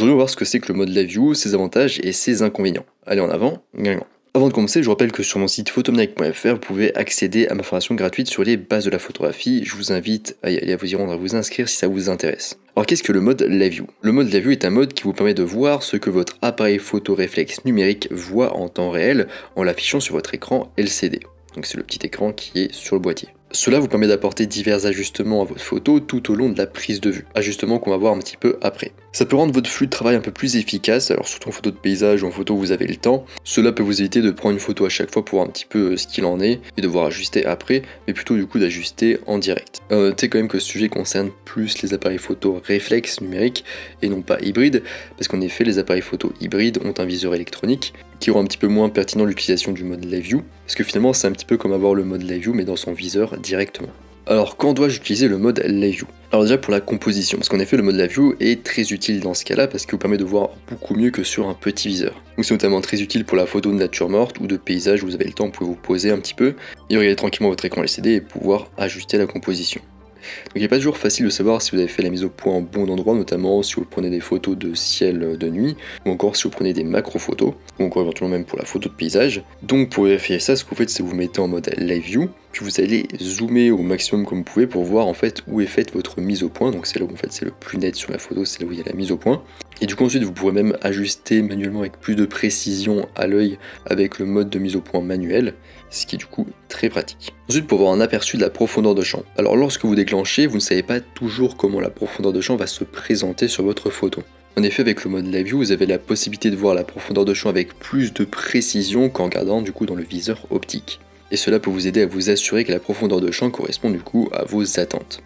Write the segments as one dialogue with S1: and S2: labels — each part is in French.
S1: Aujourd'hui on va voir ce que c'est que le mode Live View, ses avantages et ses inconvénients. Allez en avant, gagnant. Avant de commencer, je vous rappelle que sur mon site photomaniac.fr, vous pouvez accéder à ma formation gratuite sur les bases de la photographie. Je vous invite à y aller, à vous y rendre, à vous inscrire si ça vous intéresse. Alors qu'est-ce que le mode Live View? Le mode Live View est un mode qui vous permet de voir ce que votre appareil photo réflexe numérique voit en temps réel en l'affichant sur votre écran LCD. Donc c'est le petit écran qui est sur le boîtier. Cela vous permet d'apporter divers ajustements à votre photo tout au long de la prise de vue, ajustements qu'on va voir un petit peu après. Ça peut rendre votre flux de travail un peu plus efficace, alors surtout en photo de paysage ou en photo où vous avez le temps. Cela peut vous éviter de prendre une photo à chaque fois pour voir un petit peu ce qu'il en est et devoir ajuster après, mais plutôt du coup d'ajuster en direct. Notez quand même que ce sujet concerne plus les appareils photo réflexes numériques et non pas hybrides, parce qu'en effet les appareils photo hybrides ont un viseur électronique qui rend un petit peu moins pertinent l'utilisation du mode Live View, parce que finalement c'est un petit peu comme avoir le mode Live View mais dans son viseur directement. Alors quand dois-je utiliser le mode Live View? Alors déjà pour la composition, parce qu'en effet le mode Live View est très utile dans ce cas-là parce qu'il vous permet de voir beaucoup mieux que sur un petit viseur. Donc c'est notamment très utile pour la photo de nature morte ou de paysage où vous avez le temps, vous pouvez vous poser un petit peu et regarder tranquillement votre écran LCD et pouvoir ajuster la composition. Donc il n'est pas toujours facile de savoir si vous avez fait la mise au point en bon endroit, notamment si vous prenez des photos de ciel de nuit, ou encore si vous prenez des macro photos, ou encore éventuellement même pour la photo de paysage. Donc pour vérifier ça, ce que vous faites, c'est que vous mettez en mode Live View, puis vous allez zoomer au maximum comme vous pouvez pour voir en fait où est faite votre mise au point. Donc c'est là où en fait c'est le plus net sur la photo, c'est là où il y a la mise au point. Et du coup ensuite vous pourrez même ajuster manuellement avec plus de précision à l'œil avec le mode de mise au point manuel, ce qui est du coup très pratique. Ensuite pour avoir un aperçu de la profondeur de champ. Alors lorsque vous déclenchez, vous ne savez pas toujours comment la profondeur de champ va se présenter sur votre photo. En effet avec le mode Live View, vous avez la possibilité de voir la profondeur de champ avec plus de précision qu'en regardant du coup dans le viseur optique. Et cela peut vous aider à vous assurer que la profondeur de champ correspond du coup à vos attentes.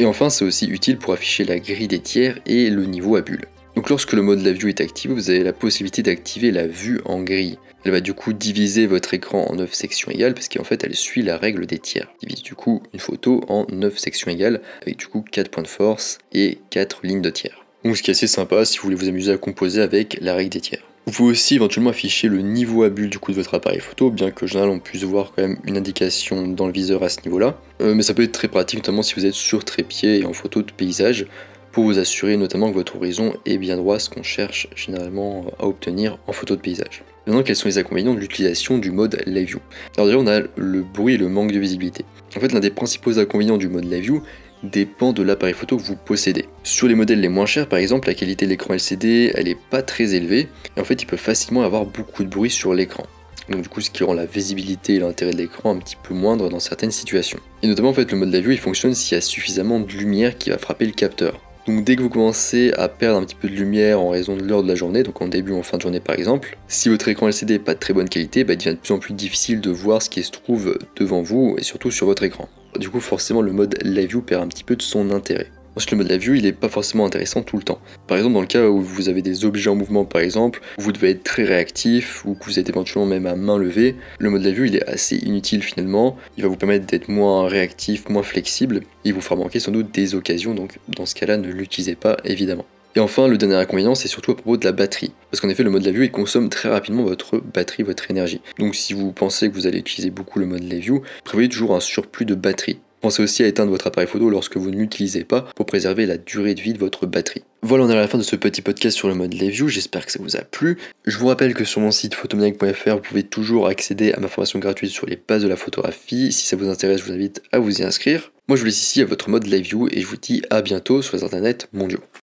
S1: Et enfin c'est aussi utile pour afficher la grille des tiers et le niveau à bulle. Donc lorsque le mode Live View est activé, vous avez la possibilité d'activer la vue en grille. Elle va du coup diviser votre écran en 9 sections égales parce qu'en fait elle suit la règle des tiers. Elle divise du coup une photo en 9 sections égales avec du coup 4 points de force et 4 lignes de tiers. Donc ce qui est assez sympa si vous voulez vous amuser à composer avec la règle des tiers. Vous pouvez aussi éventuellement afficher le niveau à bulle du coup de votre appareil photo, bien que en général on puisse voir quand même une indication dans le viseur à ce niveau-là. Mais ça peut être très pratique notamment si vous êtes sur trépied et en photo de paysage, pour vous assurer notamment que votre horizon est bien droit, ce qu'on cherche généralement à obtenir en photo de paysage. Maintenant, quels sont les inconvénients de l'utilisation du mode Live View? Alors déjà, on a le bruit et le manque de visibilité. En fait, l'un des principaux inconvénients du mode Live View dépend de l'appareil photo que vous possédez. Sur les modèles les moins chers, par exemple, la qualité de l'écran LCD, elle est pas très élevée, et en fait, il peut facilement avoir beaucoup de bruit sur l'écran. Donc du coup ce qui rend la visibilité et l'intérêt de l'écran un petit peu moindre dans certaines situations. Et notamment en fait le mode Live View il fonctionne s'il y a suffisamment de lumière qui va frapper le capteur. Donc dès que vous commencez à perdre un petit peu de lumière en raison de l'heure de la journée, donc en début ou en fin de journée par exemple, si votre écran LCD n'est pas de très bonne qualité, il devient de plus en plus difficile de voir ce qui se trouve devant vous et surtout sur votre écran. Du coup forcément le mode Live View perd un petit peu de son intérêt. Ensuite, le mode Live View, il n'est pas forcément intéressant tout le temps. Par exemple, dans le cas où vous avez des objets en mouvement, par exemple, où vous devez être très réactif, ou que vous êtes éventuellement même à main levée, le mode Live View, il est assez inutile finalement. Il va vous permettre d'être moins réactif, moins flexible, et il vous fera manquer sans doute des occasions, donc dans ce cas-là, ne l'utilisez pas évidemment. Et enfin, le dernier inconvénient, c'est surtout à propos de la batterie. Parce qu'en effet, le mode Live View, il consomme très rapidement votre batterie, votre énergie. Donc si vous pensez que vous allez utiliser beaucoup le mode Live View, prévoyez toujours un surplus de batterie. Pensez aussi à éteindre votre appareil photo lorsque vous ne l'utilisez pas pour préserver la durée de vie de votre batterie. Voilà, on est à la fin de ce petit podcast sur le mode Live View, j'espère que ça vous a plu. Je vous rappelle que sur mon site photomaniac.fr, vous pouvez toujours accéder à ma formation gratuite sur les bases de la photographie. Si ça vous intéresse, je vous invite à vous y inscrire. Moi je vous laisse ici à votre mode Live View et je vous dis à bientôt sur les internets mondiaux.